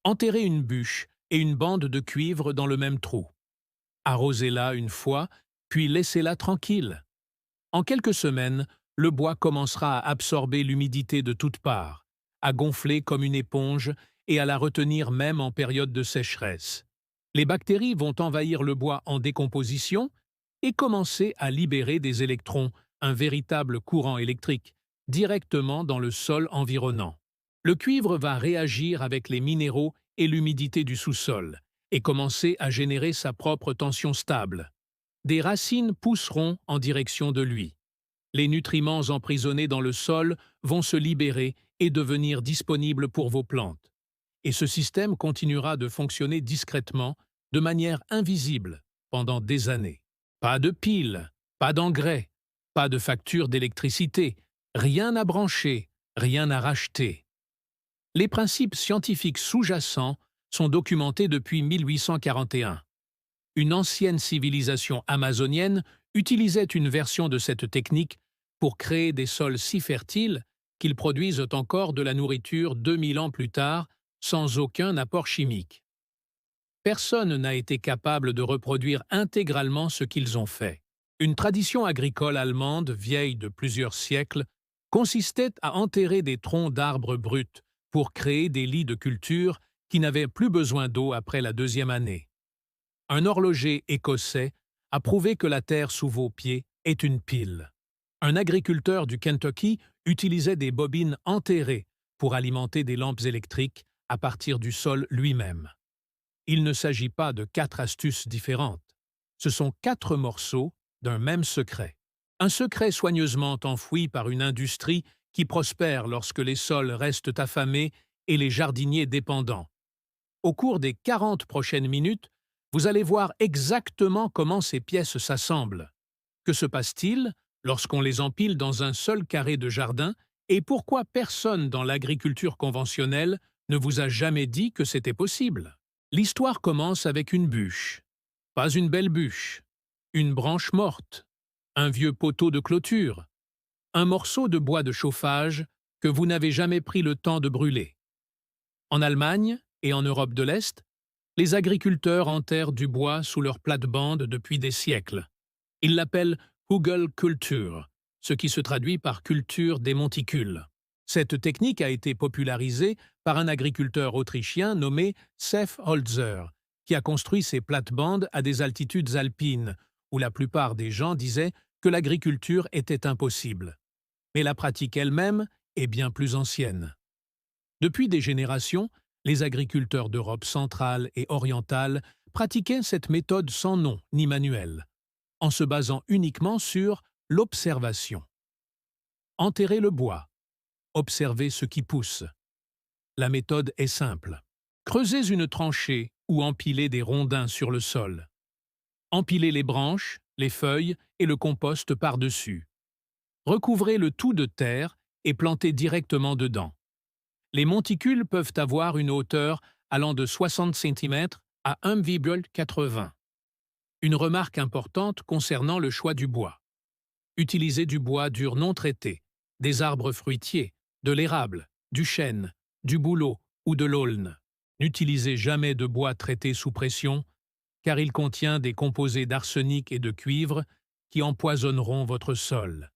Enterrez une bûche et une bande de cuivre dans le même trou. Arrosez-la une fois, puis laissez-la tranquille. En quelques semaines, le bois commencera à absorber l'humidité de toutes parts, à gonfler comme une éponge et à la retenir même en période de sécheresse. Les bactéries vont envahir le bois en décomposition et commencer à libérer des électrons, un véritable courant électrique, directement dans le sol environnant. Le cuivre va réagir avec les minéraux et l'humidité du sous-sol et commencer à générer sa propre tension stable. Des racines pousseront en direction de lui. Les nutriments emprisonnés dans le sol vont se libérer et devenir disponibles pour vos plantes. Et ce système continuera de fonctionner discrètement, de manière invisible, pendant des années. Pas de piles, pas d'engrais, pas de facture d'électricité, rien à brancher, rien à racheter. Les principes scientifiques sous-jacents sont documentés depuis 1841. Une ancienne civilisation amazonienne utilisait une version de cette technique pour créer des sols si fertiles qu'ils produisent encore de la nourriture 2000 ans plus tard, sans aucun apport chimique. Personne n'a été capable de reproduire intégralement ce qu'ils ont fait. Une tradition agricole allemande, vieille de plusieurs siècles, consistait à enterrer des troncs d'arbres bruts pour créer des lits de culture qui n'avaient plus besoin d'eau après la deuxième année. Un horloger écossais a prouvé que la terre sous vos pieds est une pile. Un agriculteur du Kentucky utilisait des bobines enterrées pour alimenter des lampes électriques à partir du sol lui-même. Il ne s'agit pas de 4 astuces différentes. Ce sont 4 morceaux d'un même secret. Un secret soigneusement enfoui par une industrie qui prospère lorsque les sols restent affamés et les jardiniers dépendants. Au cours des 40 prochaines minutes, vous allez voir exactement comment ces pièces s'assemblent. Que se passe-t-il lorsqu'on les empile dans un seul carré de jardin et pourquoi personne dans l'agriculture conventionnelle ne vous a jamais dit que c'était possible? L'histoire commence avec une bûche. Pas une belle bûche. Une branche morte. Un vieux poteau de clôture. Un morceau de bois de chauffage que vous n'avez jamais pris le temps de brûler. En Allemagne et en Europe de l'Est, les agriculteurs enterrent du bois sous leur plate-bande depuis des siècles. Ils l'appellent Hugelkultur, ce qui se traduit par culture des monticules. Cette technique a été popularisée par un agriculteur autrichien nommé Sef Holzer, qui a construit ses plates-bandes à des altitudes alpines, où la plupart des gens disaient que l'agriculture était impossible. Mais la pratique elle-même est bien plus ancienne. Depuis des générations, les agriculteurs d'Europe centrale et orientale pratiquaient cette méthode sans nom ni manuel, en se basant uniquement sur l'observation. Enterrer le bois. Observez ce qui pousse. La méthode est simple. Creusez une tranchée ou empilez des rondins sur le sol. Empilez les branches, les feuilles et le compost par-dessus. Recouvrez le tout de terre et plantez directement dedans. Les monticules peuvent avoir une hauteur allant de 60 cm à 1,80. Une remarque importante concernant le choix du bois. Utilisez du bois dur non traité, des arbres fruitiers, de l'érable, du chêne, du bouleau ou de l'aulne. N'utilisez jamais de bois traité sous pression, car il contient des composés d'arsenic et de cuivre qui empoisonneront votre sol.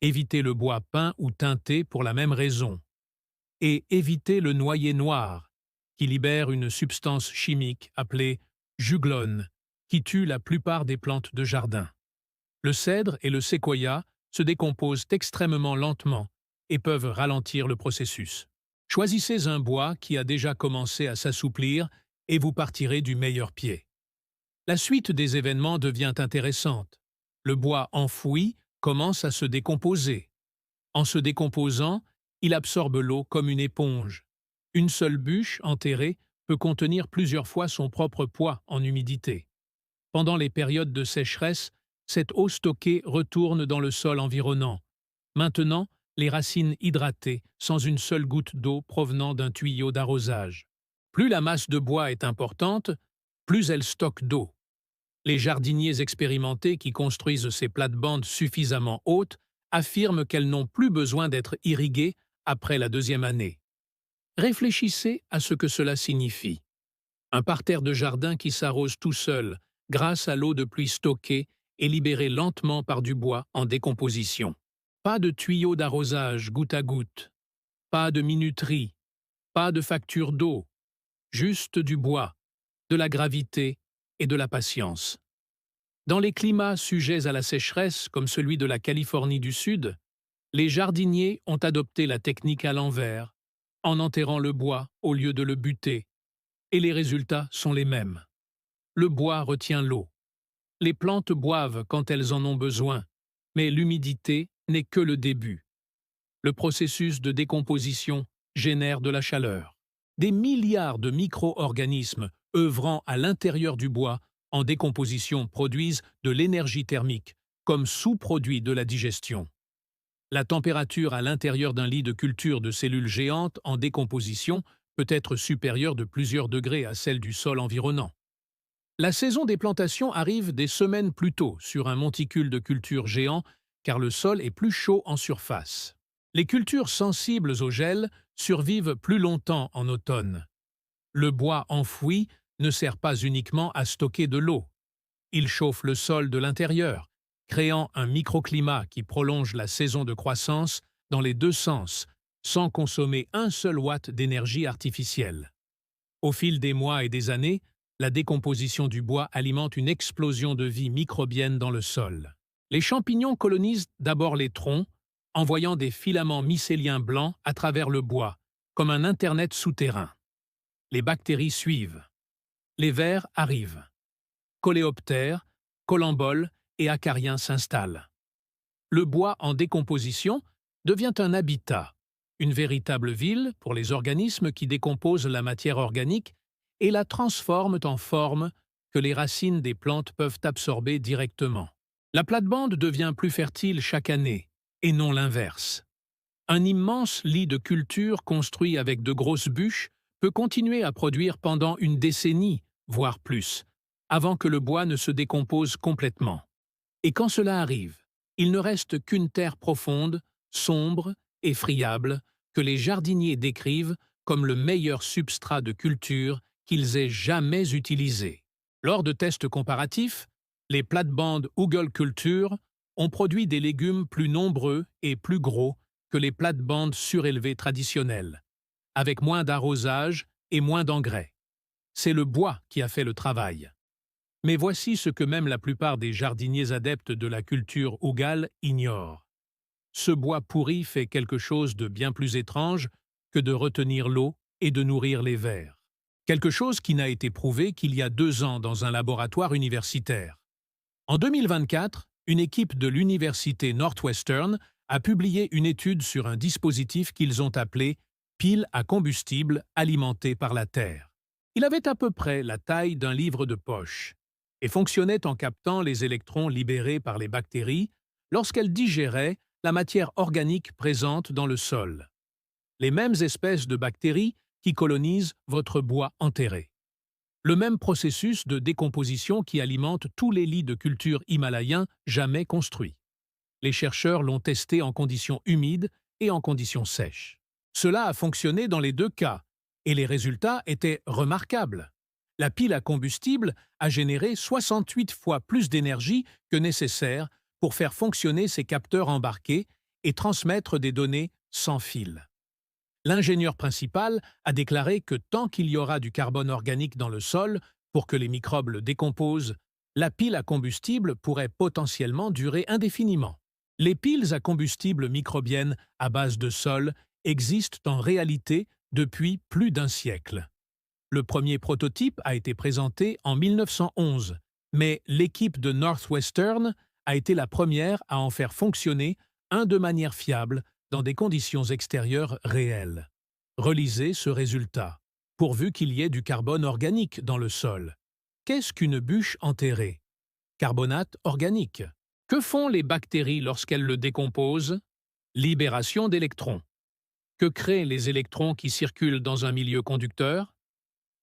Évitez le bois peint ou teinté pour la même raison. Et évitez le noyer noir, qui libère une substance chimique appelée juglone, qui tue la plupart des plantes de jardin. Le cèdre et le séquoia se décomposent extrêmement lentement et peuvent ralentir le processus. Choisissez un bois qui a déjà commencé à s'assouplir et vous partirez du meilleur pied. La suite des événements devient intéressante. Le bois enfoui commence à se décomposer. En se décomposant, il absorbe l'eau comme une éponge. Une seule bûche enterrée peut contenir plusieurs fois son propre poids en humidité. Pendant les périodes de sécheresse, cette eau stockée retourne dans le sol environnant. Maintenant, les racines hydratées, sans une seule goutte d'eau provenant d'un tuyau d'arrosage. Plus la masse de bois est importante, plus elle stocke d'eau. Les jardiniers expérimentés qui construisent ces plates-bandes suffisamment hautes affirment qu'elles n'ont plus besoin d'être irriguées après la deuxième année. Réfléchissez à ce que cela signifie. Un parterre de jardin qui s'arrose tout seul grâce à l'eau de pluie stockée et libérée lentement par du bois en décomposition. Pas de tuyaux d'arrosage goutte à goutte, pas de minuterie, pas de facture d'eau, juste du bois, de la gravité et de la patience. Dans les climats sujets à la sécheresse comme celui de la Californie du Sud, les jardiniers ont adopté la technique à l'envers, en enterrant le bois au lieu de le buter, et les résultats sont les mêmes. Le bois retient l'eau. Les plantes boivent quand elles en ont besoin, mais l'humidité n'est que le début. Le processus de décomposition génère de la chaleur. Des milliards de micro-organismes œuvrant à l'intérieur du bois en décomposition produisent de l'énergie thermique, comme sous-produit de la digestion. La température à l'intérieur d'un lit de culture de cellules géantes en décomposition peut être supérieure de plusieurs degrés à celle du sol environnant. La saison des plantations arrive des semaines plus tôt sur un monticule de culture géant car le sol est plus chaud en surface. Les cultures sensibles au gel survivent plus longtemps en automne. Le bois enfoui ne sert pas uniquement à stocker de l'eau. Il chauffe le sol de l'intérieur, créant un microclimat qui prolonge la saison de croissance dans les deux sens, sans consommer un seul watt d'énergie artificielle. Au fil des mois et des années, la décomposition du bois alimente une explosion de vie microbienne dans le sol. Les champignons colonisent d'abord les troncs, envoyant des filaments mycéliens blancs à travers le bois, comme un Internet souterrain. Les bactéries suivent. Les vers arrivent. Coléoptères, colamboles et acariens s'installent. Le bois en décomposition devient un habitat, une véritable ville pour les organismes qui décomposent la matière organique et la transforment en forme que les racines des plantes peuvent absorber directement. La plate-bande devient plus fertile chaque année, et non l'inverse. Un immense lit de culture construit avec de grosses bûches peut continuer à produire pendant une décennie, voire plus, avant que le bois ne se décompose complètement. Et quand cela arrive, il ne reste qu'une terre profonde, sombre et friable que les jardiniers décrivent comme le meilleur substrat de culture qu'ils aient jamais utilisé. Lors de tests comparatifs, les plates-bandes Hugel Culture ont produit des légumes plus nombreux et plus gros que les plates-bandes surélevées traditionnelles, avec moins d'arrosage et moins d'engrais. C'est le bois qui a fait le travail. Mais voici ce que même la plupart des jardiniers adeptes de la culture Hugel ignorent. Ce bois pourri fait quelque chose de bien plus étrange que de retenir l'eau et de nourrir les vers. Quelque chose qui n'a été prouvé qu'il y a 2 ans dans un laboratoire universitaire. En 2024, une équipe de l'université Northwestern a publié une étude sur un dispositif qu'ils ont appelé « pile à combustible alimentée par la Terre ». Il avait à peu près la taille d'un livre de poche et fonctionnait en captant les électrons libérés par les bactéries lorsqu'elles digéraient la matière organique présente dans le sol. Les mêmes espèces de bactéries qui colonisent votre bois enterré. Le même processus de décomposition qui alimente tous les lits de culture himalayens jamais construits. Les chercheurs l'ont testé en conditions humides et en conditions sèches. Cela a fonctionné dans les 2 cas, et les résultats étaient remarquables. La pile à combustible a généré 68 fois plus d'énergie que nécessaire pour faire fonctionner ses capteurs embarqués et transmettre des données sans fil. L'ingénieur principal a déclaré que tant qu'il y aura du carbone organique dans le sol pour que les microbes le décomposent, la pile à combustible pourrait potentiellement durer indéfiniment. Les piles à combustible microbiennes à base de sol existent en réalité depuis plus d'1 siècle. Le premier prototype a été présenté en 1911, mais l'équipe de Northwestern a été la première à en faire fonctionner un de manière fiable dans des conditions extérieures réelles. Relisez ce résultat, pourvu qu'il y ait du carbone organique dans le sol. Qu'est-ce qu'une bûche enterrée? Carbonate organique. Que font les bactéries lorsqu'elles le décomposent? Libération d'électrons. Que créent les électrons qui circulent dans un milieu conducteur?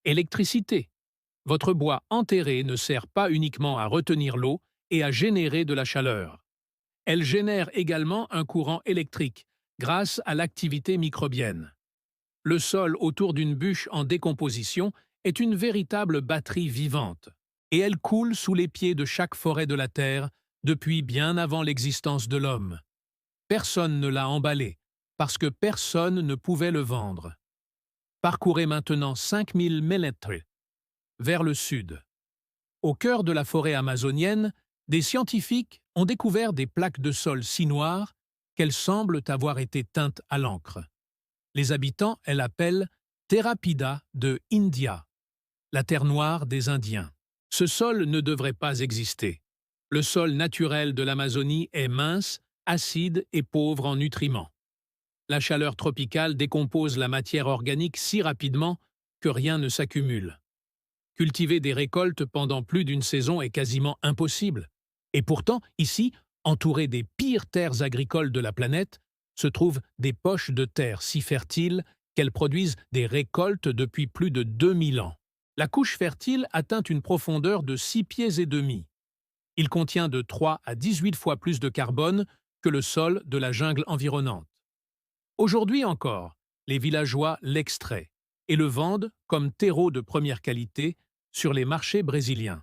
Électricité. Votre bois enterré ne sert pas uniquement à retenir l'eau et à générer de la chaleur. Elle génère également un courant électrique grâce à l'activité microbienne. Le sol autour d'une bûche en décomposition est une véritable batterie vivante, et elle coule sous les pieds de chaque forêt de la Terre depuis bien avant l'existence de l'homme. Personne ne l'a emballé, parce que personne ne pouvait le vendre. Parcourez maintenant 5000 mètres vers le sud. Au cœur de la forêt amazonienne, des scientifiques ont découvert des plaques de sol si noires qu'elles semblent avoir été teintes à l'encre. Les habitants l'appellent Therapida de India, la terre noire des Indiens. Ce sol ne devrait pas exister. Le sol naturel de l'Amazonie est mince, acide et pauvre en nutriments. La chaleur tropicale décompose la matière organique si rapidement que rien ne s'accumule. Cultiver des récoltes pendant plus d'une saison est quasiment impossible. Et pourtant, ici, entouré des pires terres agricoles de la planète, se trouvent des poches de terre si fertiles qu'elles produisent des récoltes depuis plus de 2000 ans. La couche fertile atteint une profondeur de 6 pieds et demi. Il contient de 3 à 18 fois plus de carbone que le sol de la jungle environnante. Aujourd'hui encore, les villageois l'extraient et le vendent comme terreau de première qualité sur les marchés brésiliens.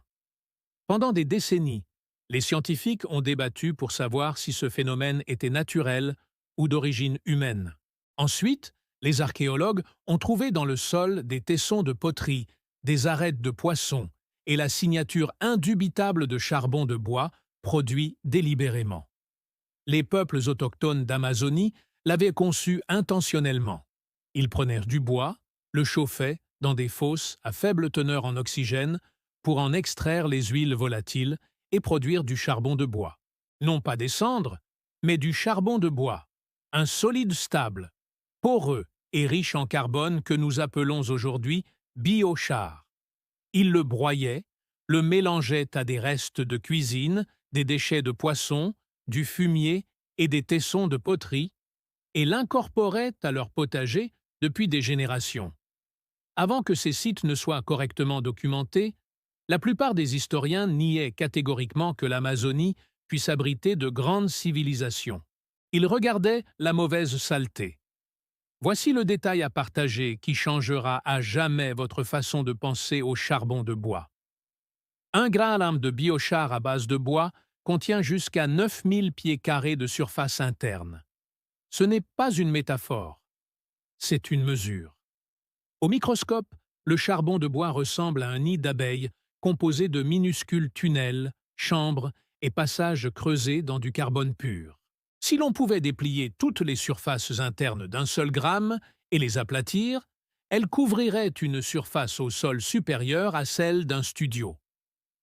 Pendant des décennies, les scientifiques ont débattu pour savoir si ce phénomène était naturel ou d'origine humaine. Ensuite, les archéologues ont trouvé dans le sol des tessons de poterie, des arêtes de poissons et la signature indubitable de charbon de bois produit délibérément. Les peuples autochtones d'Amazonie l'avaient conçu intentionnellement. Ils prenaient du bois, le chauffaient dans des fosses à faible teneur en oxygène pour en extraire les huiles volatiles et produire du charbon de bois. Non pas des cendres, mais du charbon de bois, un solide stable, poreux et riche en carbone que nous appelons aujourd'hui biochar. Ils le broyaient, le mélangeaient à des restes de cuisine, des déchets de poisson, du fumier et des tessons de poterie, et l'incorporaient à leur potager depuis des générations. Avant que ces sites ne soient correctement documentés, la plupart des historiens niaient catégoriquement que l'Amazonie puisse abriter de grandes civilisations. Ils regardaient la mauvaise saleté. Voici le détail à partager qui changera à jamais votre façon de penser au charbon de bois. 1 gramme de biochar à base de bois contient jusqu'à 9000 pieds carrés de surface interne. Ce n'est pas une métaphore, c'est une mesure. Au microscope, le charbon de bois ressemble à un nid d'abeilles composé de minuscules tunnels, chambres et passages creusés dans du carbone pur. Si l'on pouvait déplier toutes les surfaces internes d'un seul gramme et les aplatir, elles couvriraient une surface au sol supérieure à celle d'un studio.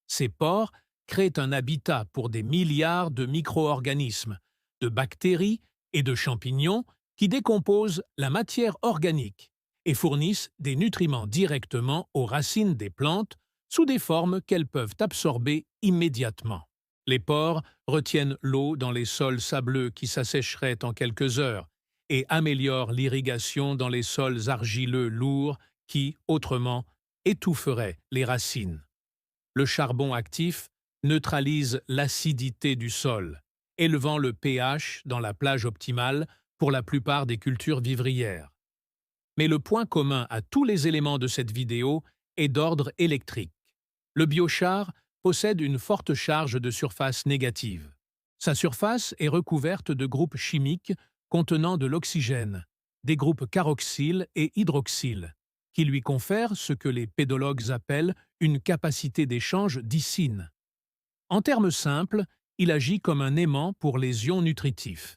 Ces pores créent un habitat pour des milliards de micro-organismes, de bactéries et de champignons qui décomposent la matière organique et fournissent des nutriments directement aux racines des plantes sous des formes qu'elles peuvent absorber immédiatement. Les pores retiennent l'eau dans les sols sableux qui s'assécheraient en quelques heures et améliorent l'irrigation dans les sols argileux lourds qui, autrement, étoufferaient les racines. Le charbon actif neutralise l'acidité du sol, élevant le pH dans la plage optimale pour la plupart des cultures vivrières. Mais le point commun à tous les éléments de cette vidéo est d'ordre électrique. Le biochar possède une forte charge de surface négative. Sa surface est recouverte de groupes chimiques contenant de l'oxygène, des groupes carboxyle et hydroxyle, qui lui confèrent ce que les pédologues appellent une capacité d'échange d'icine. En termes simples, il agit comme un aimant pour les ions nutritifs.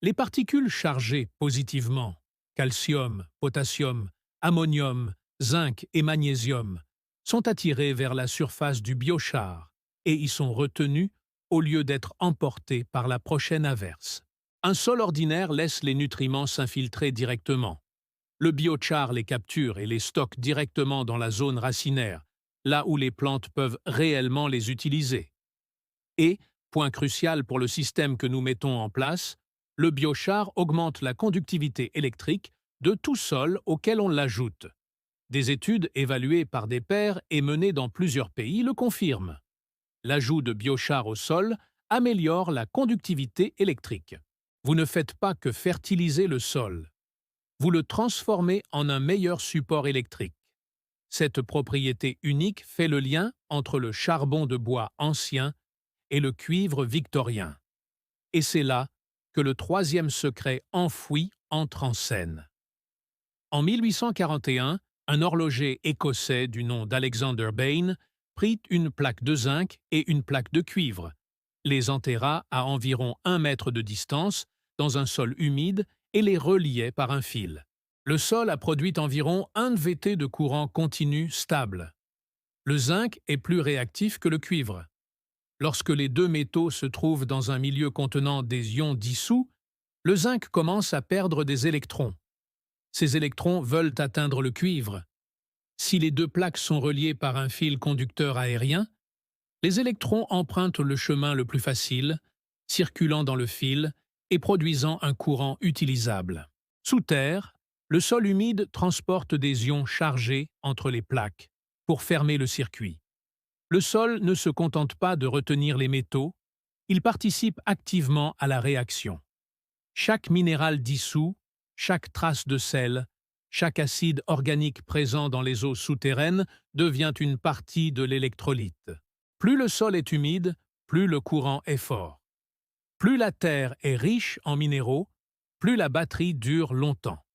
Les particules chargées positivement, calcium, potassium, ammonium, zinc et magnésium, sont attirées vers la surface du biochar et y sont retenues au lieu d'être emportées par la prochaine averse. Un sol ordinaire laisse les nutriments s'infiltrer directement. Le biochar les capture et les stocke directement dans la zone racinaire, là où les plantes peuvent réellement les utiliser. Et, point crucial pour le système que nous mettons en place, le biochar augmente la conductivité électrique de tout sol auquel on l'ajoute. Des études évaluées par des pairs et menées dans plusieurs pays le confirment. L'ajout de biochar au sol améliore la conductivité électrique. Vous ne faites pas que fertiliser le sol. vous le transformez en un meilleur support électrique. Cette propriété unique fait le lien entre le charbon de bois ancien et le cuivre victorien. Et c'est là que le troisième secret enfoui entre en scène. En 1841, un horloger écossais du nom d'Alexander Bain prit une plaque de zinc et une plaque de cuivre, les enterra à environ 1 mètre de distance dans un sol humide et les reliait par un fil. Le sol a produit environ 1 VT de courant continu stable. Le zinc est plus réactif que le cuivre. Lorsque les deux métaux se trouvent dans un milieu contenant des ions dissous, le zinc commence à perdre des électrons. Ces électrons veulent atteindre le cuivre. Si les deux plaques sont reliées par un fil conducteur aérien, les électrons empruntent le chemin le plus facile, circulant dans le fil et produisant un courant utilisable. Sous terre, le sol humide transporte des ions chargés entre les plaques pour fermer le circuit. Le sol ne se contente pas de retenir les métaux, il participe activement à la réaction. Chaque minéral dissous, chaque trace de sel, chaque acide organique présent dans les eaux souterraines devient une partie de l'électrolyte. Plus le sol est humide, plus le courant est fort. Plus la terre est riche en minéraux, plus la batterie dure longtemps.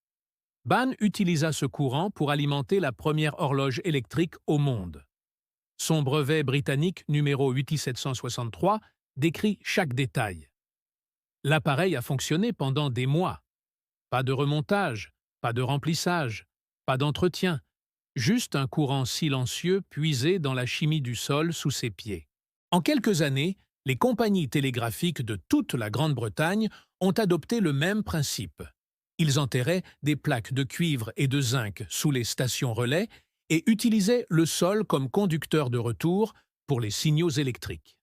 Bain utilisa ce courant pour alimenter la première horloge électrique au monde. Son brevet britannique numéro 8763 décrit chaque détail. L'appareil a fonctionné pendant des mois. Pas de remontage, pas de remplissage, pas d'entretien, juste un courant silencieux puisé dans la chimie du sol sous ses pieds. En quelques années, les compagnies télégraphiques de toute la Grande-Bretagne ont adopté le même principe. Ils enterraient des plaques de cuivre et de zinc sous les stations relais et utilisaient le sol comme conducteur de retour pour les signaux électriques.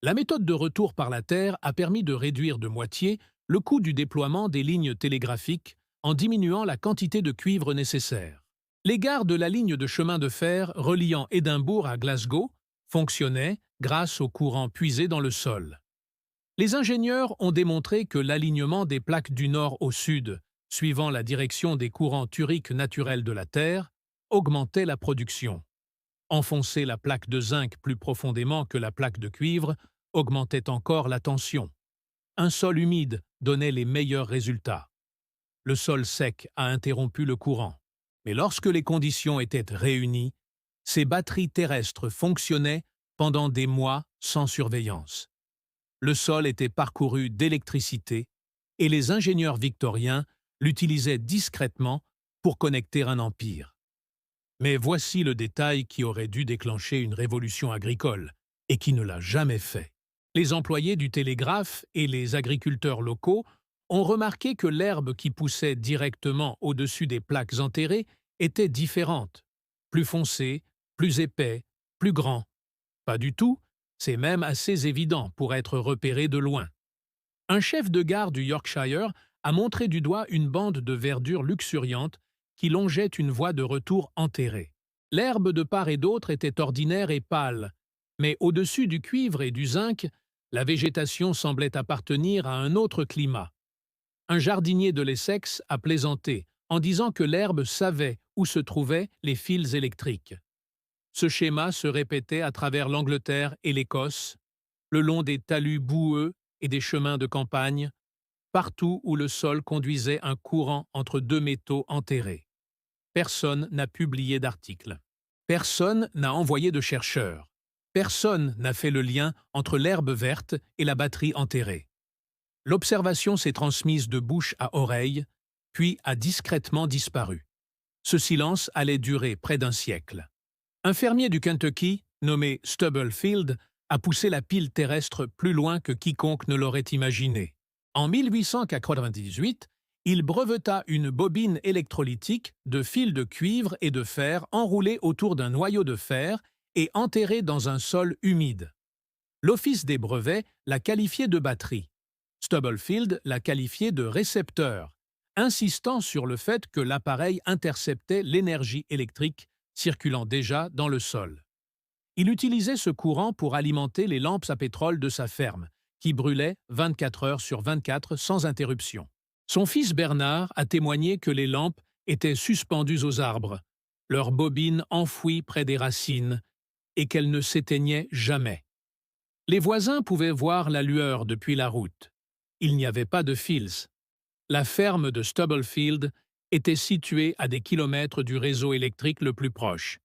La méthode de retour par la Terre a permis de réduire de moitié le coût du déploiement des lignes télégraphiques en diminuant la quantité de cuivre nécessaire. Les gares de la ligne de chemin de fer reliant Édimbourg à Glasgow fonctionnaient grâce au courant puisé dans le sol. Les ingénieurs ont démontré que l'alignement des plaques du nord au sud, suivant la direction des courants turiques naturels de la Terre, augmentait la production. Enfoncer la plaque de zinc plus profondément que la plaque de cuivre augmentait encore la tension. Un sol humide donnait les meilleurs résultats. Le sol sec a interrompu le courant. Mais lorsque les conditions étaient réunies, ces batteries terrestres fonctionnaient pendant des mois sans surveillance. Le sol était parcouru d'électricité et les ingénieurs victoriens l'utilisaient discrètement pour connecter un empire. Mais voici le détail qui aurait dû déclencher une révolution agricole et qui ne l'a jamais fait. Les employés du télégraphe et les agriculteurs locaux ont remarqué que l'herbe qui poussait directement au-dessus des plaques enterrées était différente, plus foncé, plus épais, plus grand. Pas du tout, c'est même assez évident pour être repéré de loin. Un chef de gare du Yorkshire a montré du doigt une bande de verdure luxuriante qui longeait une voie de retour enterrée. L'herbe de part et d'autre était ordinaire et pâle, mais au-dessus du cuivre et du zinc, la végétation semblait appartenir à un autre climat. Un jardinier de l'Essex a plaisanté en disant que l'herbe savait où se trouvaient les fils électriques. Ce schéma se répétait à travers l'Angleterre et l'Écosse, le long des talus boueux et des chemins de campagne, partout où le sol conduisait un courant entre deux métaux enterrés. Personne n'a publié d'article. Personne n'a envoyé de chercheurs. Personne n'a fait le lien entre l'herbe verte et la batterie enterrée. L'observation s'est transmise de bouche à oreille, puis a discrètement disparu. Ce silence allait durer près d'un siècle. Un fermier du Kentucky, nommé Stubblefield, a poussé la pile terrestre plus loin que quiconque ne l'aurait imaginé. En 1898, il breveta une bobine électrolytique de fils de cuivre et de fer enroulés autour d'un noyau de fer et enterrés dans un sol humide. L'Office des brevets l'a qualifié de batterie. Stubblefield l'a qualifié de récepteur, insistant sur le fait que l'appareil interceptait l'énergie électrique circulant déjà dans le sol. Il utilisait ce courant pour alimenter les lampes à pétrole de sa ferme, qui brûlaient 24 heures sur 24 sans interruption. Son fils Bernard a témoigné que les lampes étaient suspendues aux arbres, leurs bobines enfouies près des racines, et qu'elles ne s'éteignaient jamais. Les voisins pouvaient voir la lueur depuis la route. Il n'y avait pas de fils. La ferme de Stubblefield était située à des kilomètres du réseau électrique le plus proche.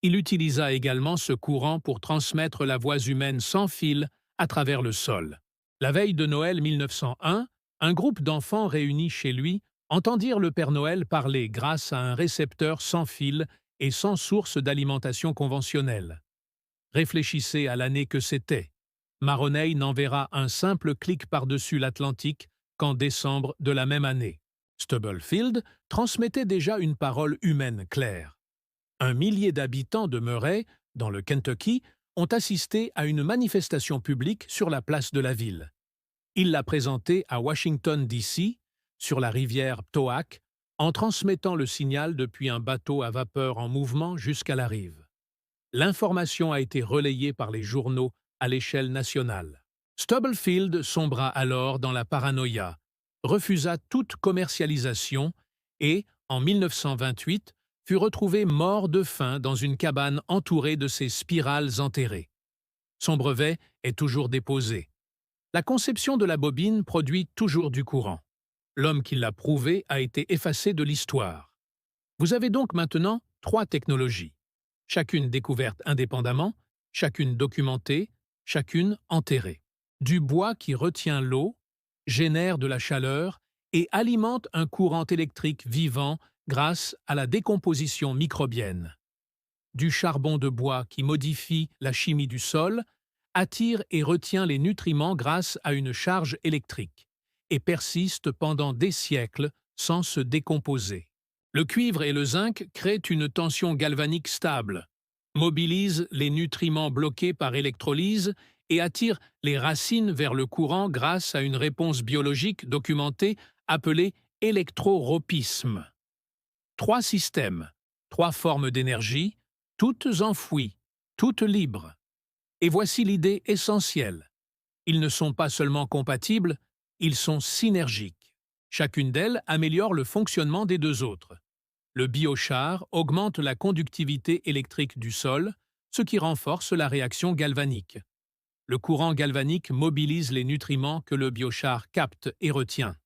Il utilisa également ce courant pour transmettre la voix humaine sans fil à travers le sol. La veille de Noël 1901, un groupe d'enfants réunis chez lui entendirent le Père Noël parler grâce à un récepteur sans fil et sans source d'alimentation conventionnelle. Réfléchissez à l'année que c'était. Maroney n'enverra un simple clic par-dessus l'Atlantique qu'en décembre de la même année. Stubblefield transmettait déjà une parole humaine claire. Un millier d'habitants de Murray, dans le Kentucky, ont assisté à une manifestation publique sur la place de la ville. Il l'a présentée à Washington, D.C., sur la rivière Ptoac, en transmettant le signal depuis un bateau à vapeur en mouvement jusqu'à la rive. L'information a été relayée par les journaux à l'échelle nationale. Stubblefield sombra alors dans la paranoïa, refusa toute commercialisation et, en 1928, fut retrouvé mort de faim dans une cabane entourée de ses spirales enterrées. Son brevet est toujours déposé. La conception de la bobine produit toujours du courant. L'homme qui l'a prouvé a été effacé de l'histoire. Vous avez donc maintenant 3 technologies, chacune découverte indépendamment, chacune documentée, chacune enterrée. Du bois qui retient l'eau, génère de la chaleur et alimente un courant électrique vivant grâce à la décomposition microbienne. Du charbon de bois qui modifie la chimie du sol, attire et retient les nutriments grâce à une charge électrique et persiste pendant des siècles sans se décomposer. Le cuivre et le zinc créent une tension galvanique stable, mobilisent les nutriments bloqués par électrolyse et attirent les racines vers le courant grâce à une réponse biologique documentée appelée électroropisme. 3 systèmes, 3 formes d'énergie, toutes enfouies, toutes libres. Et voici l'idée essentielle. Ils ne sont pas seulement compatibles, ils sont synergiques. Chacune d'elles améliore le fonctionnement des 2 autres. Le biochar augmente la conductivité électrique du sol, ce qui renforce la réaction galvanique. Le courant galvanique mobilise les nutriments que le biochar capte et retient.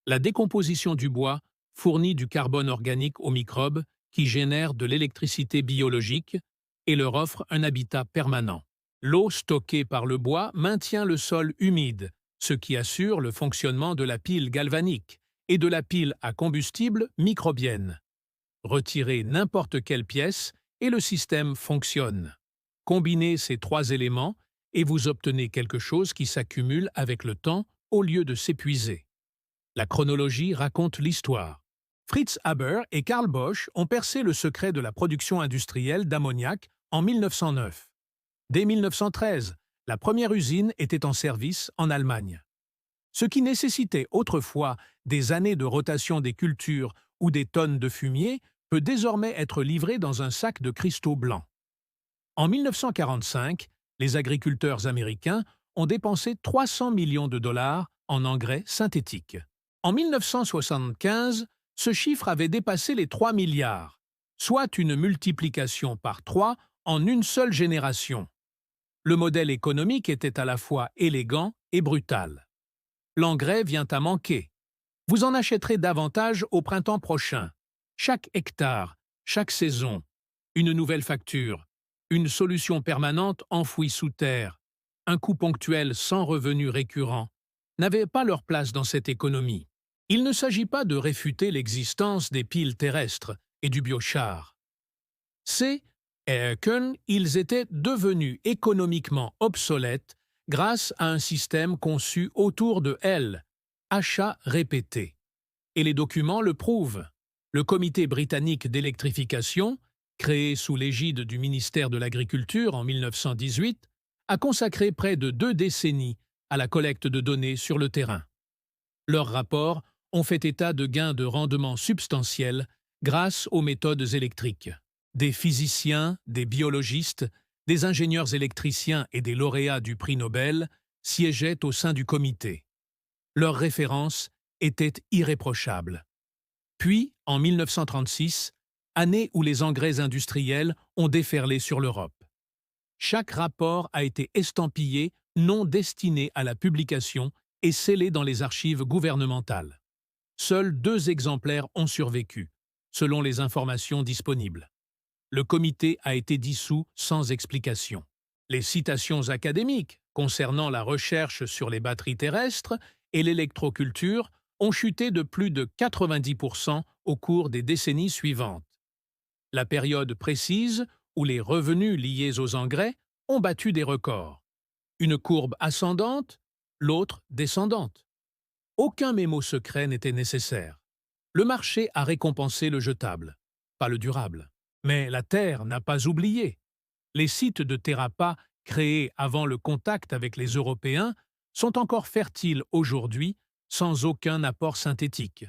La décomposition du bois fournit du carbone organique aux microbes qui génèrent de l'électricité biologique et leur offre un habitat permanent. L'eau stockée par le bois maintient le sol humide, ce qui assure le fonctionnement de la pile galvanique et de la pile à combustible microbienne. Retirez n'importe quelle pièce et le système fonctionne. Combinez ces 3 éléments et vous obtenez quelque chose qui s'accumule avec le temps au lieu de s'épuiser. La chronologie raconte l'histoire. Fritz Haber et Karl Bosch ont percé le secret de la production industrielle d'ammoniac en 1909. Dès 1913, la première usine était en service en Allemagne. Ce qui nécessitait autrefois des années de rotation des cultures ou des tonnes de fumier peut désormais être livré dans un sac de cristaux blancs. En 1945, les agriculteurs américains ont dépensé 300 millions de dollars en engrais synthétiques. En 1975, ce chiffre avait dépassé les 3 milliards, soit une multiplication par 3 en une seule génération. Le modèle économique était à la fois élégant et brutal. L'engrais vient à manquer. Vous en achèterez davantage au printemps prochain. Chaque hectare, chaque saison, une nouvelle facture, une solution permanente enfouie sous terre, un coût ponctuel sans revenu récurrent, n'avaient pas leur place dans cette économie. Il ne s'agit pas de réfuter l'existence des piles terrestres et du biochar. C'est qu'ils étaient devenus économiquement obsolètes grâce à un système conçu autour de elles, achats répétés. Et les documents le prouvent. Le Comité britannique d'électrification, créé sous l'égide du ministère de l'Agriculture en 1918, a consacré près de 2 décennies à la collecte de données sur le terrain. Leurs rapports ont fait état de gains de rendement substantiels grâce aux méthodes électriques. Des physiciens, des biologistes, des ingénieurs électriciens et des lauréats du prix Nobel siégeaient au sein du comité. Leur référence était irréprochable. Puis, en 1936, année où les engrais industriels ont déferlé sur l'Europe. Chaque rapport a été estampillé non destiné à la publication et scellé dans les archives gouvernementales. Seuls 2 exemplaires ont survécu, selon les informations disponibles. Le comité a été dissous sans explication. Les citations académiques concernant la recherche sur les batteries terrestres et l'électroculture ont chuté de plus de 90% au cours des décennies suivantes. La période précise où les revenus liés aux engrais ont battu des records. Une courbe ascendante, l'autre descendante. Aucun mémo secret n'était nécessaire. Le marché a récompensé le jetable, pas le durable. Mais la Terre n'a pas oublié. Les sites de TerraPa, créés avant le contact avec les Européens, sont encore fertiles aujourd'hui sans aucun apport synthétique.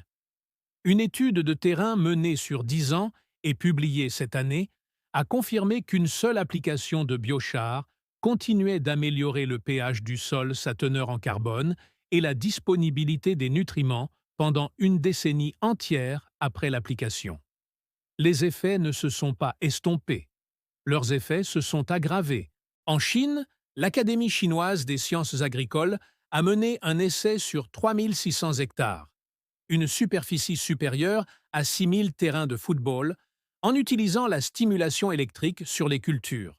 Une étude de terrain menée sur 10 ans et publiée cette année a confirmé qu'une seule application de biochar continuait d'améliorer le pH du sol, sa teneur en carbone et la disponibilité des nutriments pendant une décennie entière après l'application. Les effets ne se sont pas estompés. Leurs effets se sont aggravés. En Chine, l'Académie chinoise des sciences agricoles a mené un essai sur 3600 hectares, une superficie supérieure à 6000 terrains de football, en utilisant la stimulation électrique sur les cultures.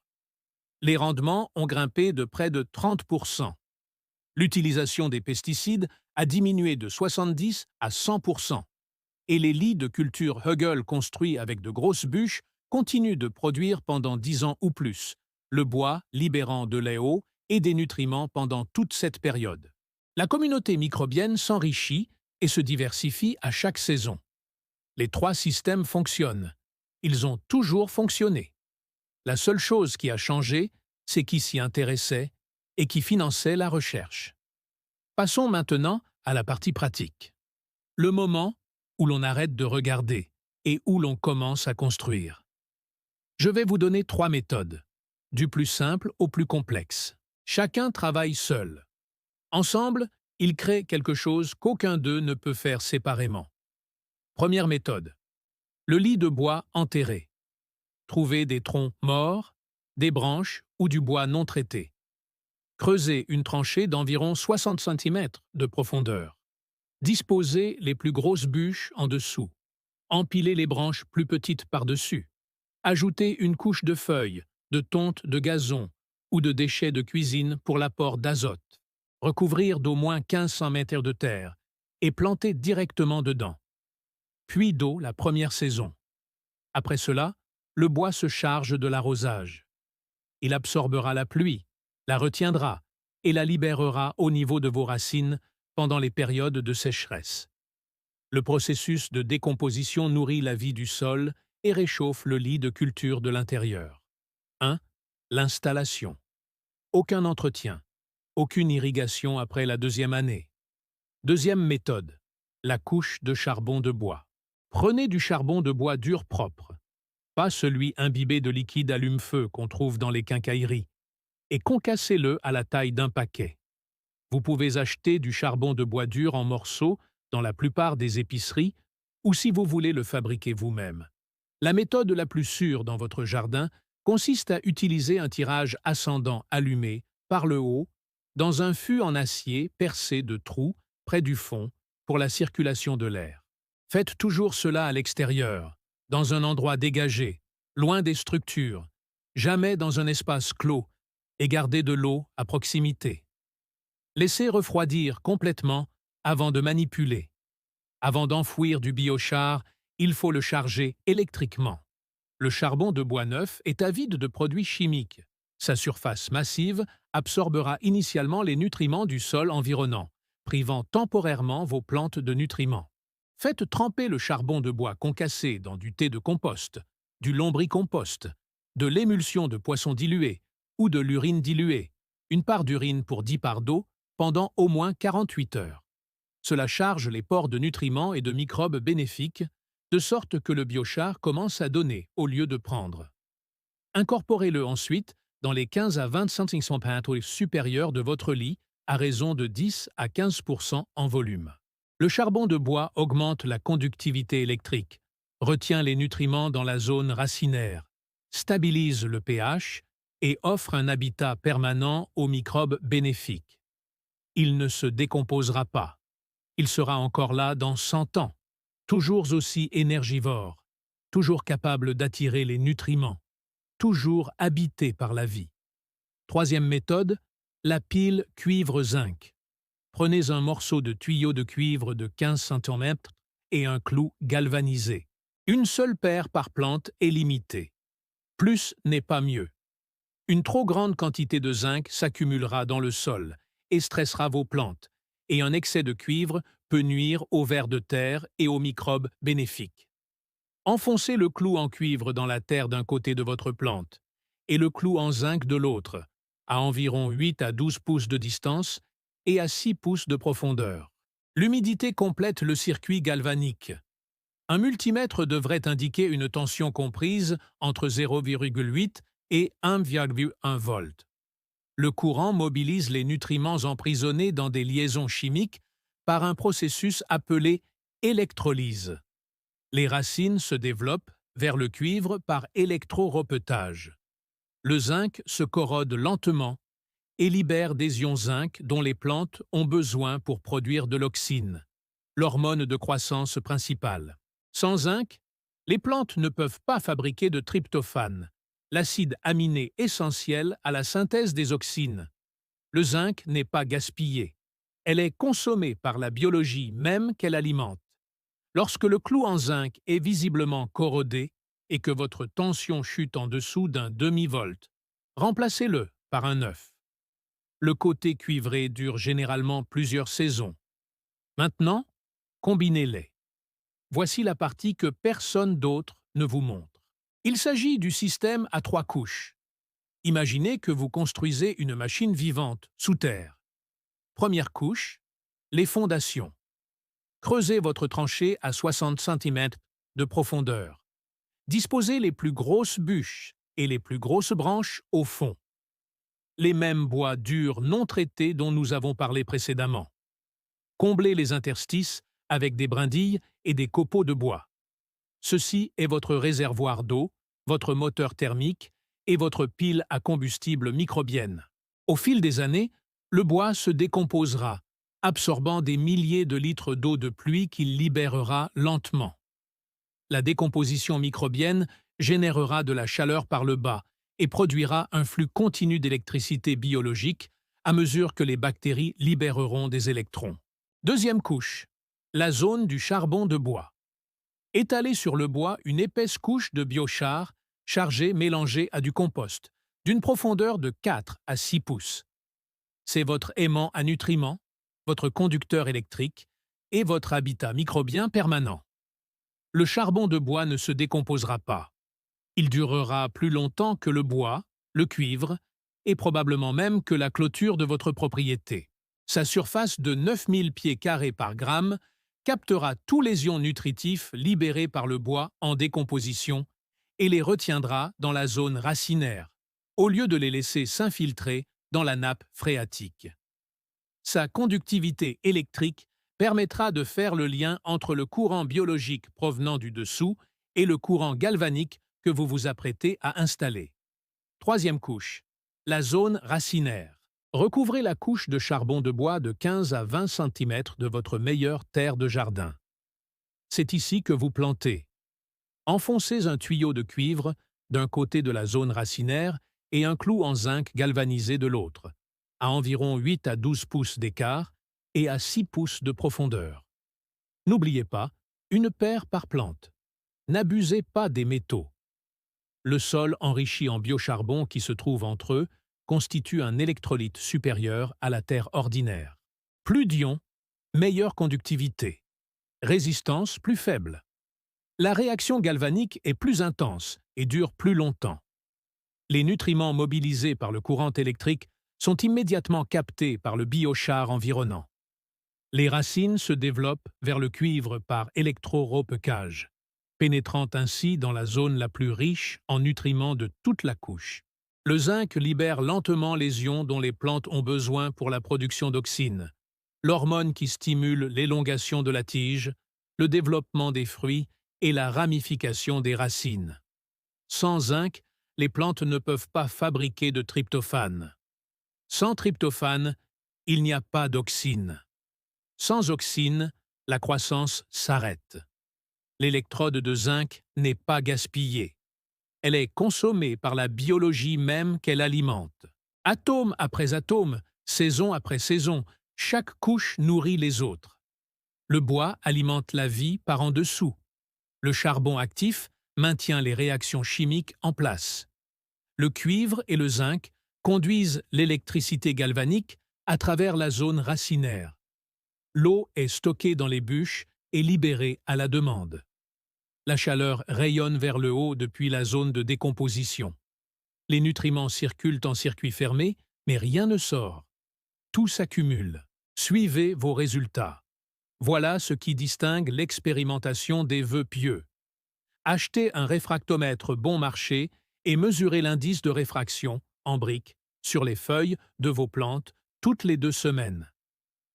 Les rendements ont grimpé de près de 30%. L'utilisation des pesticides a diminué de 70 à 100%. Et les lits de culture Hugel construits avec de grosses bûches continuent de produire pendant 10 ans ou plus, le bois libérant de l'eau et des nutriments pendant toute cette période. La communauté microbienne s'enrichit et se diversifie à chaque saison. Les 3 systèmes fonctionnent. Ils ont toujours fonctionné. La seule chose qui a changé, c'est qui s'y intéressait et qui finançait la recherche. Passons maintenant à la partie pratique. Le moment où l'on arrête de regarder et où l'on commence à construire. Je vais vous donner 3 méthodes, du plus simple au plus complexe. Chacun travaille seul. Ensemble, ils créent quelque chose qu'aucun d'eux ne peut faire séparément. Première méthode. Le lit de bois enterré. Trouvez des troncs morts, des branches ou du bois non traité. Creusez une tranchée d'environ 60 cm de profondeur. Disposez les plus grosses bûches en dessous. Empilez les branches plus petites par-dessus. Ajoutez une couche de feuilles, de tonte de gazon ou de déchets de cuisine pour l'apport d'azote. Recouvrir d'au moins 1500 mètres de terre et planter directement dedans. Puits d'eau la première saison. Après cela, le bois se charge de l'arrosage. Il absorbera la pluie, la retiendra et la libérera au niveau de vos racines pendant les périodes de sécheresse. Le processus de décomposition nourrit la vie du sol et réchauffe le lit de culture de l'intérieur. 1. L'installation. Aucun entretien, aucune irrigation après la 2e année. Deuxième méthode, la couche de charbon de bois. Prenez du charbon de bois dur propre, pas celui imbibé de liquide allume-feu qu'on trouve dans les quincailleries, et concassez-le à la taille d'un paquet. Vous pouvez acheter du charbon de bois dur en morceaux dans la plupart des épiceries ou si vous voulez le fabriquer vous-même. La méthode la plus sûre dans votre jardin consiste à utiliser un tirage ascendant allumé par le haut dans un fût en acier percé de trous près du fond pour la circulation de l'air. Faites toujours cela à l'extérieur, dans un endroit dégagé, loin des structures, jamais dans un espace clos, et gardez de l'eau à proximité. Laissez refroidir complètement avant de manipuler. Avant d'enfouir du biochar, il faut le charger électriquement. Le charbon de bois neuf est avide de produits chimiques. Sa surface massive absorbera initialement les nutriments du sol environnant, privant temporairement vos plantes de nutriments. Faites tremper le charbon de bois concassé dans du thé de compost, du lombricompost, de l'émulsion de poisson dilué ou de l'urine diluée, une part d'urine pour 10 parts d'eau, pendant au moins 48 heures. Cela charge les pores de nutriments et de microbes bénéfiques, de sorte que le biochar commence à donner au lieu de prendre. Incorporez-le ensuite dans les 15 à 20 cm supérieurs de votre lit à raison de 10 à 15% en volume. Le charbon de bois augmente la conductivité électrique, retient les nutriments dans la zone racinaire, stabilise le pH et offre un habitat permanent aux microbes bénéfiques. Il ne se décomposera pas. Il sera encore là dans 100 ans, toujours aussi énergivore, toujours capable d'attirer les nutriments, toujours habité par la vie. Troisième méthode, la pile cuivre-zinc. Prenez un morceau de tuyau de cuivre de 15 cm et un clou galvanisé. Une seule paire par plante est limitée. Plus n'est pas mieux. Une trop grande quantité de zinc s'accumulera dans le sol et stressera vos plantes, et un excès de cuivre peut nuire aux vers de terre et aux microbes bénéfiques. Enfoncez le clou en cuivre dans la terre d'un côté de votre plante et le clou en zinc de l'autre, à environ 8 à 12 pouces de distance et à 6 pouces de profondeur. L'humidité complète le circuit galvanique. Un multimètre devrait indiquer une tension comprise entre 0,8 et 1,1 volt. Le courant mobilise les nutriments emprisonnés dans des liaisons chimiques par un processus appelé électrolyse. Les racines se développent vers le cuivre par électro-repetage. Le zinc se corrode lentement et libère des ions zinc dont les plantes ont besoin pour produire de l'auxine, l'hormone de croissance principale. Sans zinc, les plantes ne peuvent pas fabriquer de tryptophane, l'acide aminé essentiel à la synthèse des auxines. Le zinc n'est pas gaspillé. Elle est consommée par la biologie même qu'elle alimente. Lorsque le clou en zinc est visiblement corrodé et que votre tension chute en dessous d'un demi-volt, remplacez-le par un neuf. Le côté cuivré dure généralement plusieurs saisons. Maintenant, combinez-les. Voici la partie que personne d'autre ne vous montre. Il s'agit du système à 3 couches. Imaginez que vous construisez une machine vivante sous terre. Première couche, les fondations. Creusez votre tranchée à 60 cm de profondeur. Disposez les plus grosses bûches et les plus grosses branches au fond. Les mêmes bois durs non traités dont nous avons parlé précédemment. Comblez les interstices avec des brindilles et des copeaux de bois. Ceci est votre réservoir d'eau, votre moteur thermique et votre pile à combustible microbienne. Au fil des années, le bois se décomposera, absorbant des milliers de litres d'eau de pluie qu'il libérera lentement. La décomposition microbienne générera de la chaleur par le bas et produira un flux continu d'électricité biologique à mesure que les bactéries libéreront des électrons. Deuxième couche, la zone du charbon de bois. Étalez sur le bois une épaisse couche de biochar chargée mélangée à du compost, d'une profondeur de 4 à 6 pouces. C'est votre aimant à nutriments, votre conducteur électrique et votre habitat microbien permanent. Le charbon de bois ne se décomposera pas. Il durera plus longtemps que le bois, le cuivre et probablement même que la clôture de votre propriété. Sa surface de 9000 pieds carrés par gramme captera tous les ions nutritifs libérés par le bois en décomposition et les retiendra dans la zone racinaire, au lieu de les laisser s'infiltrer dans la nappe phréatique. Sa conductivité électrique permettra de faire le lien entre le courant biologique provenant du dessous et le courant galvanique que vous vous apprêtez à installer. Troisième couche, la zone racinaire. Recouvrez la couche de charbon de bois de 15 à 20 cm de votre meilleure terre de jardin. C'est ici que vous plantez. Enfoncez un tuyau de cuivre d'un côté de la zone racinaire et un clou en zinc galvanisé de l'autre, à environ 8 à 12 pouces d'écart et à 6 pouces de profondeur. N'oubliez pas, une paire par plante. N'abusez pas des métaux. Le sol enrichi en biocharbon qui se trouve entre eux constitue un électrolyte supérieur à la terre ordinaire. Plus d'ions, meilleure conductivité. Résistance plus faible. La réaction galvanique est plus intense et dure plus longtemps. Les nutriments mobilisés par le courant électrique sont immédiatement captés par le biochar environnant. Les racines se développent vers le cuivre par électro-repetage, pénétrant ainsi dans la zone la plus riche en nutriments de toute la couche. Le zinc libère lentement les ions dont les plantes ont besoin pour la production d'auxine, l'hormone qui stimule l'élongation de la tige, le développement des fruits et la ramification des racines. Sans zinc, les plantes ne peuvent pas fabriquer de tryptophane. Sans tryptophane, il n'y a pas d'auxine. Sans auxine, la croissance s'arrête. L'électrode de zinc n'est pas gaspillée. Elle est consommée par la biologie même qu'elle alimente. Atome après atome, saison après saison, chaque couche nourrit les autres. Le bois alimente la vie par en dessous. Le charbon actif maintient les réactions chimiques en place. Le cuivre et le zinc conduisent l'électricité galvanique à travers la zone racinaire. L'eau est stockée dans les bûches et libérée à la demande. La chaleur rayonne vers le haut depuis la zone de décomposition. Les nutriments circulent en circuit fermé, mais rien ne sort. Tout s'accumule. Suivez vos résultats. Voilà ce qui distingue l'expérimentation des vœux pieux. Achetez un réfractomètre bon marché et mesurez l'indice de réfraction, en briques, sur les feuilles de vos plantes toutes les 2 semaines.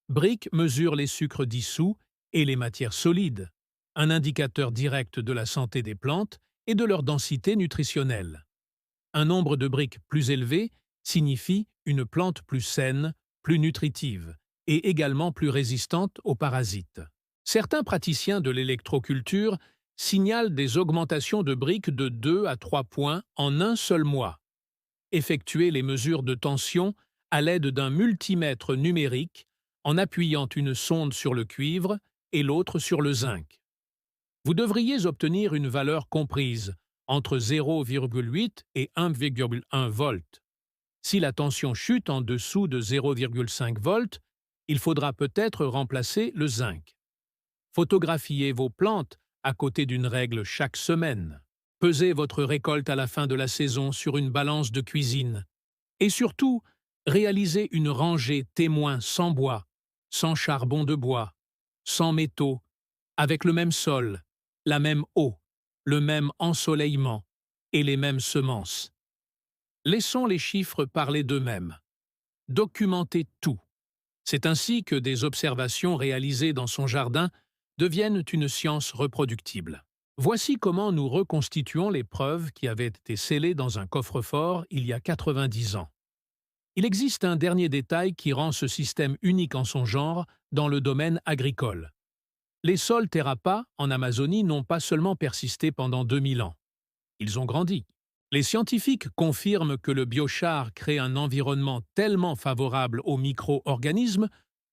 Briques mesure les sucres dissous et les matières solides, un indicateur direct de la santé des plantes et de leur densité nutritionnelle. Un nombre de briques plus élevé signifie une plante plus saine, plus nutritive et également plus résistante aux parasites. Certains praticiens de l'électroculture signalent des augmentations de briques de 2 à 3 points en un seul mois. Effectuez les mesures de tension à l'aide d'un multimètre numérique en appuyant une sonde sur le cuivre et l'autre sur le zinc. Vous devriez obtenir une valeur comprise entre 0,8 et 1,1 volts. Si la tension chute en dessous de 0,5 volts, il faudra peut-être remplacer le zinc. Photographiez vos plantes à côté d'une règle chaque semaine. Pesez votre récolte à la fin de la saison sur une balance de cuisine. Et surtout, réalisez une rangée témoin sans bois, sans charbon de bois, sans métaux, avec le même sol, la même eau, le même ensoleillement et les mêmes semences. Laissons les chiffres parler d'eux-mêmes. Documentez tout. C'est ainsi que des observations réalisées dans son jardin deviennent une science reproductible. Voici comment nous reconstituons les preuves qui avaient été scellées dans un coffre-fort il y a 90 ans. Il existe un dernier détail qui rend ce système unique en son genre dans le domaine agricole. Les sols Terrapa en Amazonie n'ont pas seulement persisté pendant 2000 ans. Ils ont grandi. Les scientifiques confirment que le biochar crée un environnement tellement favorable aux micro-organismes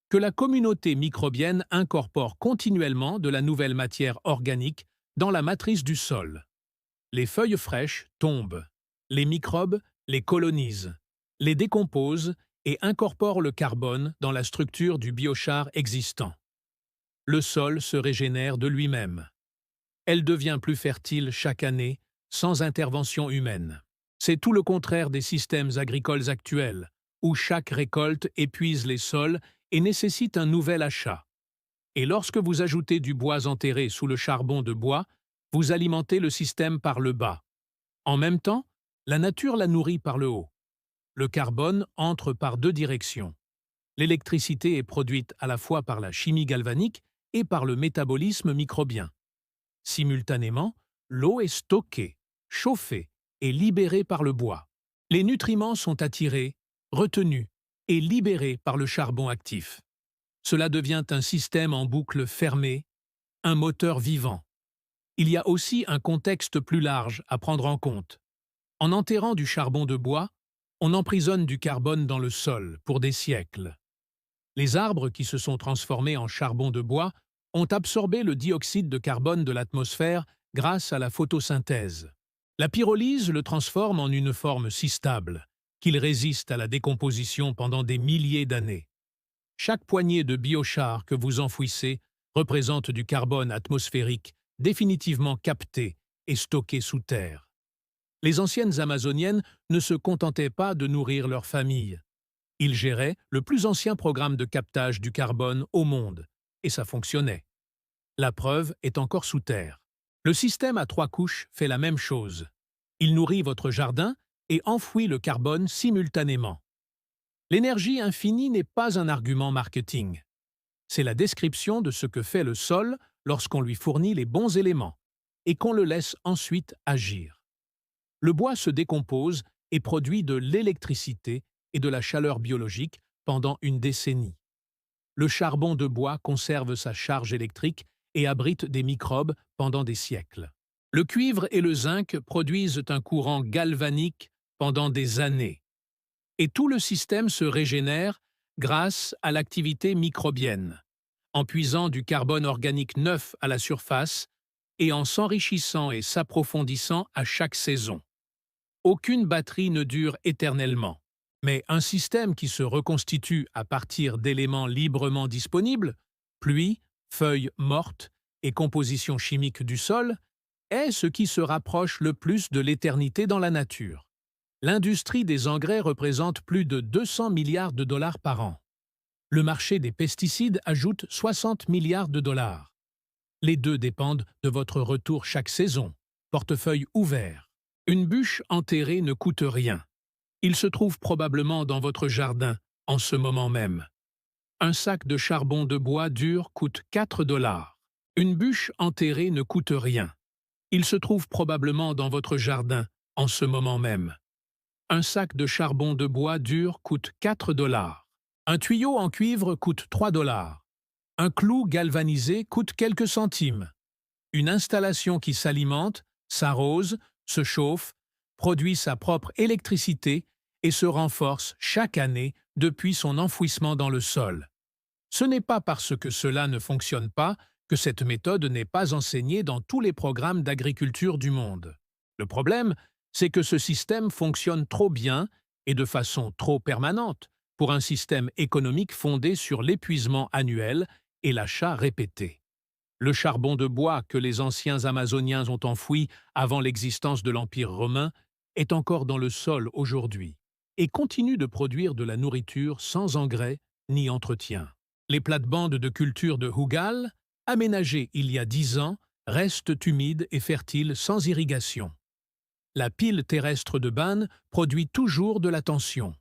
que la communauté microbienne incorpore continuellement de la nouvelle matière organique dans la matrice du sol. Les feuilles fraîches tombent. Les microbes les colonisent, les décomposent et incorporent le carbone dans la structure du biochar existant. Le sol se régénère de lui-même. Elle devient plus fertile chaque année, sans intervention humaine. C'est tout le contraire des systèmes agricoles actuels, où chaque récolte épuise les sols et nécessite un nouvel achat. Et lorsque vous ajoutez du bois enterré sous le charbon de bois, vous alimentez le système par le bas. En même temps, la nature la nourrit par le haut. Le carbone entre par 2 directions. L'électricité est produite à la fois par la chimie galvanique et par le métabolisme microbien. Simultanément, l'eau est stockée, chauffée et libérée par le bois. Les nutriments sont attirés, retenus et libérés par le charbon actif. Cela devient un système en boucle fermée, un moteur vivant. Il y a aussi un contexte plus large à prendre en compte. En enterrant du charbon de bois, on emprisonne du carbone dans le sol pour des siècles. Les arbres qui se sont transformés en charbon de bois ont absorbé le dioxyde de carbone de l'atmosphère grâce à la photosynthèse. La pyrolyse le transforme en une forme si stable qu'il résiste à la décomposition pendant des milliers d'années. Chaque poignée de biochar que vous enfouissez représente du carbone atmosphérique définitivement capté et stocké sous terre. Les anciennes Amazoniennes ne se contentaient pas de nourrir leur famille. Ils géraient le plus ancien programme de captage du carbone au monde, et ça fonctionnait. La preuve est encore sous terre. Le système à 3 couches fait la même chose. Il nourrit votre jardin et enfouit le carbone simultanément. L'énergie infinie n'est pas un argument marketing. C'est la description de ce que fait le sol lorsqu'on lui fournit les bons éléments et qu'on le laisse ensuite agir. Le bois se décompose et produit de l'électricité et de la chaleur biologique pendant une décennie. Le charbon de bois conserve sa charge électrique et abrite des microbes pendant des siècles. Le cuivre et le zinc produisent un courant galvanique pendant des années. Et tout le système se régénère grâce à l'activité microbienne, en puisant du carbone organique neuf à la surface et en s'enrichissant et s'approfondissant à chaque saison. Aucune batterie ne dure éternellement, mais un système qui se reconstitue à partir d'éléments librement disponibles, pluie, feuilles mortes et composition chimique du sol, est ce qui se rapproche le plus de l'éternité dans la nature. L'industrie des engrais représente plus de 200 milliards de dollars par an. Le marché des pesticides ajoute 60 milliards de dollars. Les deux dépendent de votre retour chaque saison, portefeuille ouvert. Une bûche enterrée ne coûte rien. Il se trouve probablement dans votre jardin en ce moment même. Un sac de charbon de bois dur coûte 4 dollars. Une bûche enterrée ne coûte rien. Il se trouve probablement dans votre jardin en ce moment même. Un sac de charbon de bois dur coûte 4 dollars. Un tuyau en cuivre coûte 3 dollars. Un clou galvanisé coûte quelques centimes. Une installation qui s'alimente, s'arrose, se chauffe, produit sa propre électricité et se renforce chaque année depuis son enfouissement dans le sol. Ce n'est pas parce que cela ne fonctionne pas que cette méthode n'est pas enseignée dans tous les programmes d'agriculture du monde. Le problème, c'est que ce système fonctionne trop bien et de façon trop permanente pour un système économique fondé sur l'épuisement annuel et l'achat répété. Le charbon de bois que les anciens Amazoniens ont enfoui avant l'existence de l'Empire romain est encore dans le sol aujourd'hui et continue de produire de la nourriture sans engrais ni entretien. Les plates-bandes de culture de Hugal, aménagées il y a 10 ans, restent humides et fertiles sans irrigation. La pile terrestre de Bann produit toujours de la tension.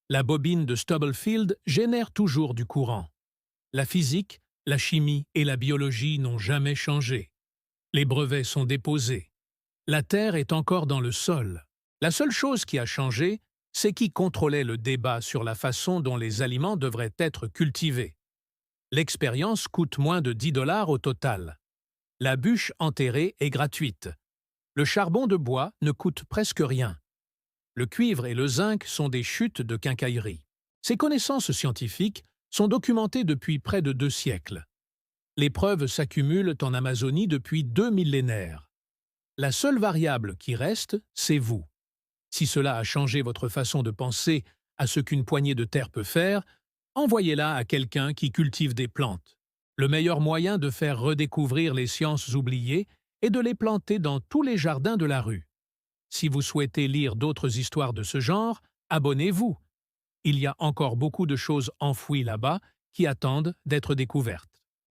La bobine de Stubblefield génère toujours du courant. La physique, la chimie et la biologie n'ont jamais changé. Les brevets sont déposés. La terre est encore dans le sol. La seule chose qui a changé, c'est qui contrôlait le débat sur la façon dont les aliments devraient être cultivés. L'expérience coûte moins de 10 dollars au total. La bûche enterrée est gratuite. Le charbon de bois ne coûte presque rien. Le cuivre et le zinc sont des chutes de quincaillerie. Ces connaissances scientifiques sont documentées depuis près de 2 siècles. Les preuves s'accumulent en Amazonie depuis 2 millénaires. La seule variable qui reste, c'est vous. Si cela a changé votre façon de penser à ce qu'une poignée de terre peut faire, envoyez-la à quelqu'un qui cultive des plantes. Le meilleur moyen de faire redécouvrir les sciences oubliées est de les planter dans tous les jardins de la rue. Si vous souhaitez lire d'autres histoires de ce genre, abonnez-vous. Il y a encore beaucoup de choses enfouies là-bas qui attendent d'être découvertes.